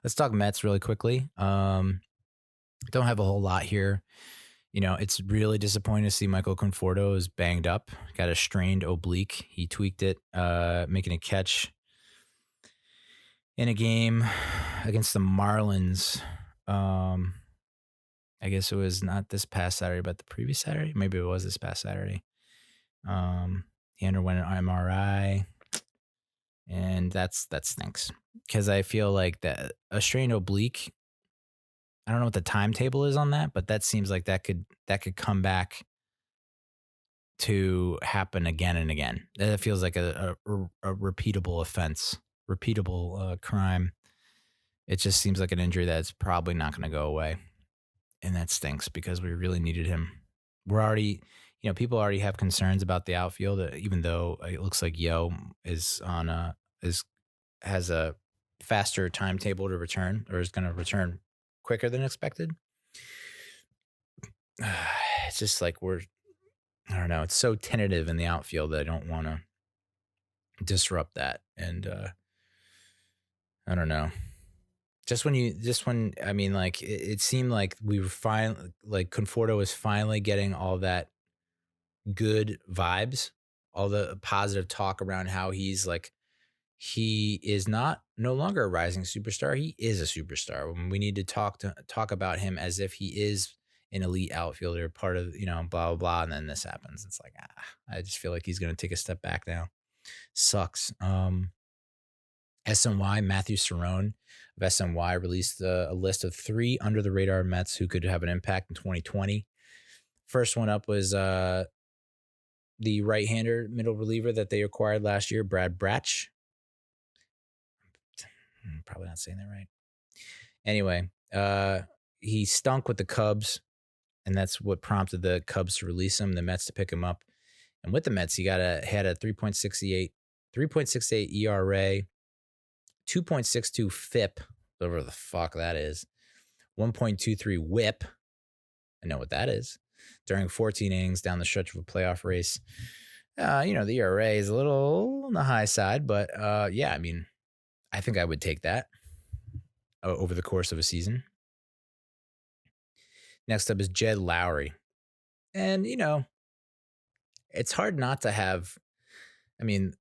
Let's talk Mets really quickly. Don't have a whole lot here. It's really disappointing to see Michael Conforto is banged up, got a strained oblique. He tweaked it, making a catch in a game against the Marlins. Um, I guess it was not this past Saturday, but the previous Saturday. Maybe it was this past Saturday. He underwent an MRI, and that stinks because I feel like that a strained oblique. I don't know what the timetable is on that, but that seems like that could come back to happen again and again. That feels like a repeatable offense, repeatable crime. It just seems like an injury that's probably not going to go away, and that stinks because we really needed him. We're already, people already have concerns about the outfield, even though it looks like Yo is on a is has a faster timetable to return or is going to return quicker than expected. It's just like I don't know. It's so tentative in the outfield that I don't want to disrupt that. And I don't know. I mean, like it seemed like we were fine. Like Conforto was finally getting all that good vibes, all the positive talk around how he is no longer a rising superstar. He is a superstar. We need to talk about him as if he is an elite outfielder, part of blah blah blah. And then this happens. It's like I just feel like he's going to take a step back now. Sucks. SNY Matthew Cerrone of SNY released a list of 3 under the radar Mets who could have an impact in 2020. First one up was the right-hander middle reliever that they acquired last year, Brad Bratch. Probably not saying that right. Anyway, he stunk with the Cubs, and that's what prompted the Cubs to release him, the Mets to pick him up. And with the Mets, he had a 3.68 ERA, 2.62 FIP, whatever the fuck that is, 1.23 WHIP. I know what that is. During 14 innings down the stretch of a playoff race. The ERA is a little on the high side, but yeah, I mean, I think I would take that over the course of a season. Next up is Jed Lowrie. And, it's hard not to have, I mean,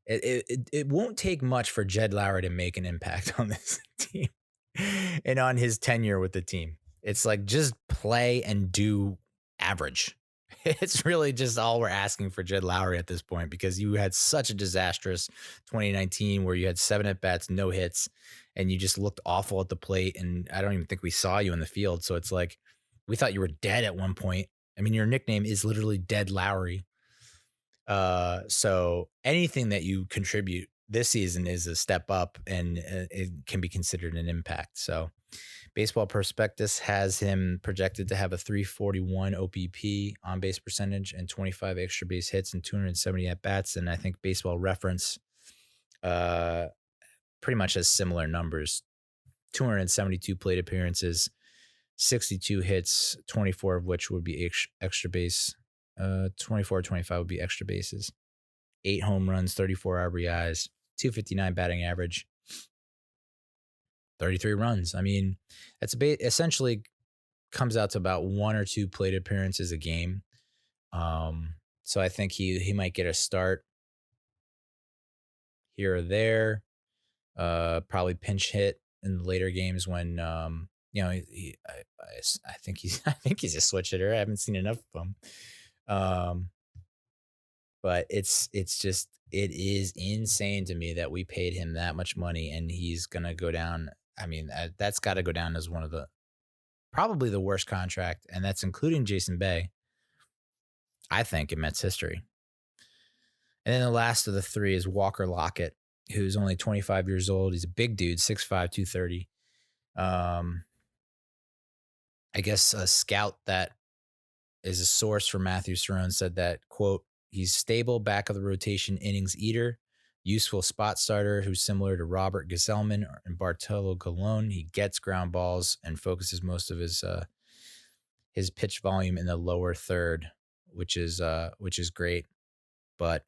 it won't take much for Jed Lowrie to make an impact on this team and on his tenure with the team. It's like just play and do average. It's really just all we're asking for Jed Lowrie at this point because you had such a disastrous 2019 where you had 7 at-bats, no hits, and you just looked awful at the plate, and I don't even think we saw you in the field. So it's like we thought you were dead at one point. I mean, your nickname is literally Dead Lowrie. So anything that you contribute this season is a step up and it can be considered an impact. So Baseball Prospectus has him projected to have a 341 OPP on base percentage and 25 extra base hits and 270 at bats. And I think Baseball Reference pretty much has similar numbers, 272 plate appearances, 62 hits, 24 of which would be extra base. 24 25 would be extra bases. 8 home runs, 34 RBIs, 259 batting average, 33 runs. I mean, that's essentially comes out to about 1 or 2 plate appearances a game. So I think he might get a start here or there. Probably pinch hit in the later games when I think he's a switch hitter. I haven't seen enough of him. But it is insane to me that we paid him that much money and he's going to go down. I mean, that's got to go down as one of probably the worst contract, and that's including Jason Bay, I think, in Mets history. And then the last of the 3 is Walker Lockett, who's only 25 years old. He's a big dude, 6'5", 230. I guess a scout that is a source for Matthew Cerrone said that, quote, he's stable back of the rotation innings eater, useful spot starter who's similar to Robert Gsellman and Bartolo Colon. He gets ground balls and focuses most of his pitch volume in the lower third, which is great. But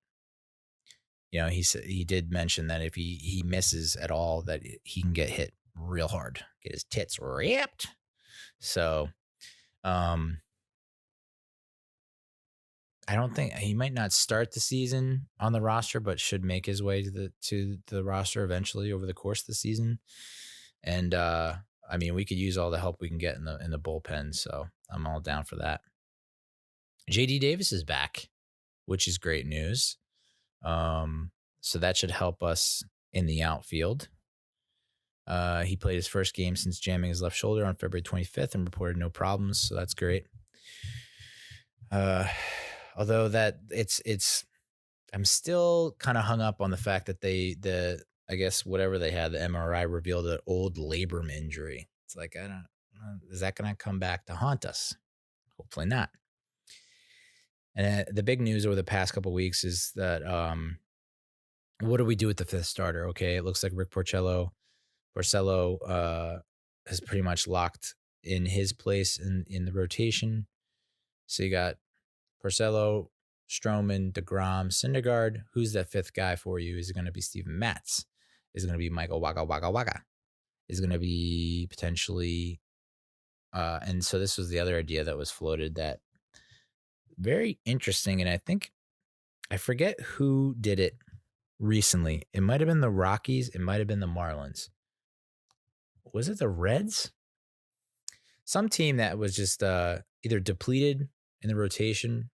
he did mention that if he misses at all, that he can get hit real hard, get his tits ripped. So, I don't think he might not start the season on the roster, but should make his way to the roster eventually over the course of the season. And I mean, we could use all the help we can get in the bullpen, so I'm all down for that. JD Davis is back, which is great news. So that should help us in the outfield. He played his first game since jamming his left shoulder on February 25th and reported no problems, so that's great. Although that it's I'm still kind of hung up on the fact that I guess whatever they had, the MRI revealed an old labrum injury. It's like, I don't know, is that going to come back to haunt us? Hopefully not. And the big news over the past couple of weeks is that what do we do with the fifth starter? Okay, it looks like Rick Porcello has pretty much locked in his place in the rotation. So you got Porcello, Stroman, DeGrom, Syndergaard. Who's that fifth guy for you? Is it going to be Steven Matz? Is it going to be Michael Wacha? Is it going to be potentially... and so this was the other idea that was floated, that very interesting. And I forget who did it recently. It might have been the Rockies. It might have been the Marlins. Was it the Reds? Some team that was just either depleted in the rotation,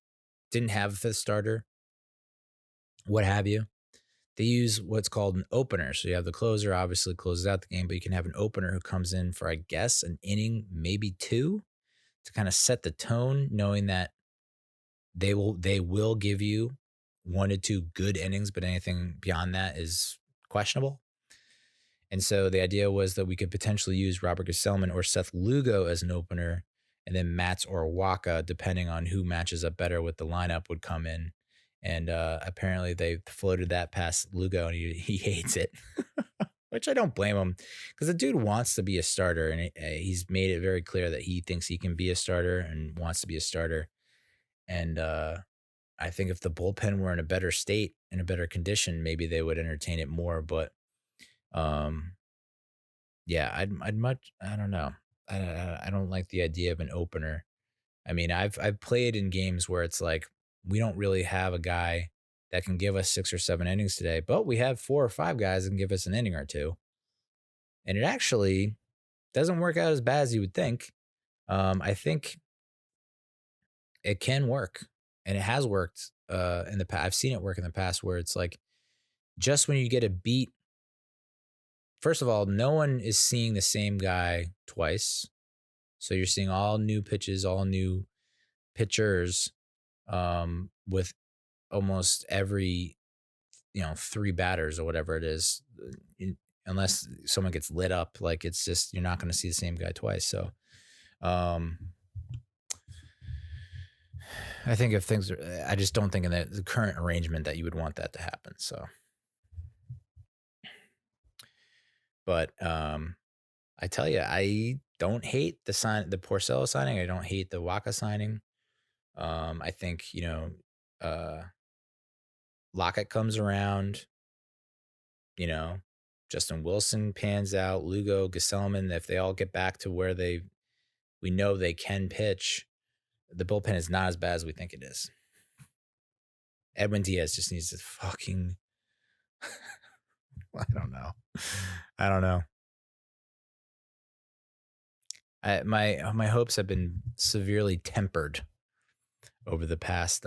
didn't have a fifth starter, what have you. They use what's called an opener. So you have the closer, obviously closes out the game, but you can have an opener who comes in for, I guess, an inning, maybe two, to kind of set the tone, knowing that they will give you 1 to 2 good innings, but anything beyond that is questionable. And so the idea was that we could potentially use Robert Gsellman or Seth Lugo as an opener, and then Matz or Wacha, depending on who matches up better with the lineup, would come in. And apparently they floated that past Lugo, and he hates it, which I don't blame him, because the dude wants to be a starter, and he's made it very clear that he thinks he can be a starter and wants to be a starter. And I think if the bullpen were in a better state, in a better condition, maybe they would entertain it more. But yeah, I'd much, I don't know. I don't like the idea of an opener. I mean, I've played in games where it's like, we don't really have a guy that can give us 6 or 7 innings today, but we have 4 or 5 guys that can give us an inning or two. And it actually doesn't work out as bad as you would think. I think it can work, and it has worked in the past. I've seen it work in the past, where it's like, just when you get a beat, first of all, no one is seeing the same guy twice. So you're seeing all new pitches, all new pitchers, with almost every, 3 batters or whatever it is, unless someone gets lit up. Like, it's just, you're not going to see the same guy twice. So I think if things are, I just don't think in the current arrangement that you would want that to happen. So, but I tell you, I don't hate the Porcello signing. I don't hate the Wacha signing. I think, Lockett comes around, Justin Wilson pans out, Lugo, Gsellman, if they all get back to where we know they can pitch, the bullpen is not as bad as we think it is. Edwin Diaz just needs to fucking I don't know. My hopes have been severely tempered over the past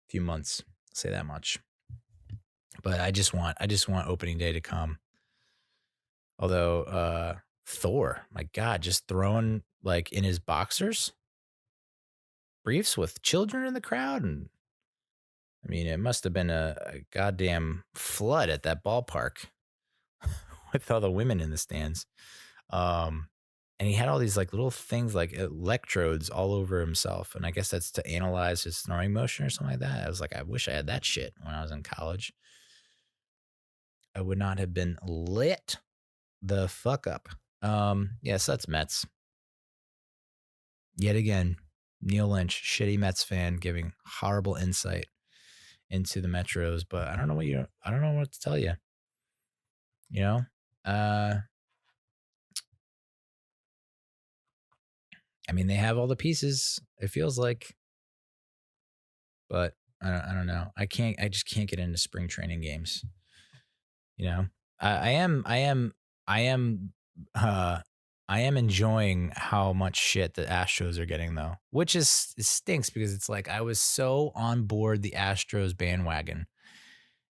few months. I'll say that much. But I just want opening day to come. Although Thor, my God, just throwing like in his boxers briefs with children in the crowd, and I mean, it must have been a goddamn flood at that ballpark with all the women in the stands. And he had all these like little things, like electrodes all over himself. And I guess that's to analyze his throwing motion or something like that. I was like, I wish I had that shit when I was in college. I would not have been lit the fuck up. Yes, that's Mets. Yet again, Neal Lynch, shitty Mets fan, giving horrible insight into the metros, but I don't know what to tell you. You know, uh, I mean, they have all the pieces. It feels like, but I don't know. I just can't get into spring training games. You know, I am, I am, I am, uh, I am enjoying how much shit the Astros are getting though, which is it stinks because it's like I was so on board the Astros bandwagon,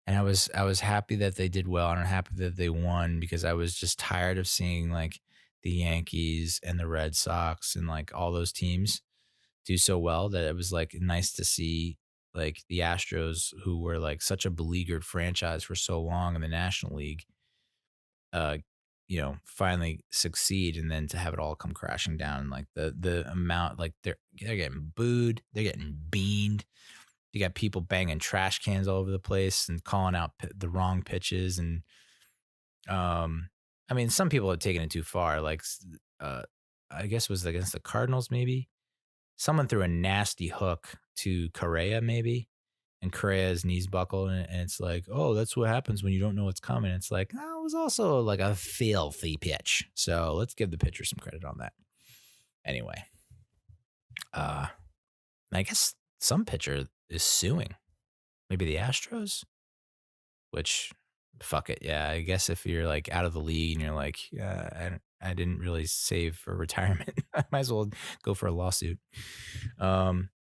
and I was happy that they did well, and I'm happy that they won because I was just tired of seeing like the Yankees and the Red Sox and like all those teams do so well that it was like nice to see like the Astros, who were like such a beleaguered franchise for so long in the National League, uh finally succeed, and then to have it all come crashing down. Like the amount, like they're getting booed, they're getting beaned. You got people banging trash cans all over the place and calling out the wrong pitches, and I mean, some people have taken it too far. Like, uh, I guess it was against the Cardinals, maybe someone threw a nasty hook to Correa, maybe, and Correa's knees buckled, and it's like, oh, that's what happens when you don't know what's coming. It's like, oh, it was also like a filthy pitch. So let's give the pitcher some credit on that. Anyway, uh, I guess some pitcher is suing, maybe the Astros, which fuck it. Yeah, I guess if you're like out of the league and you're like, yeah, I didn't really save for retirement, I might as well go for a lawsuit.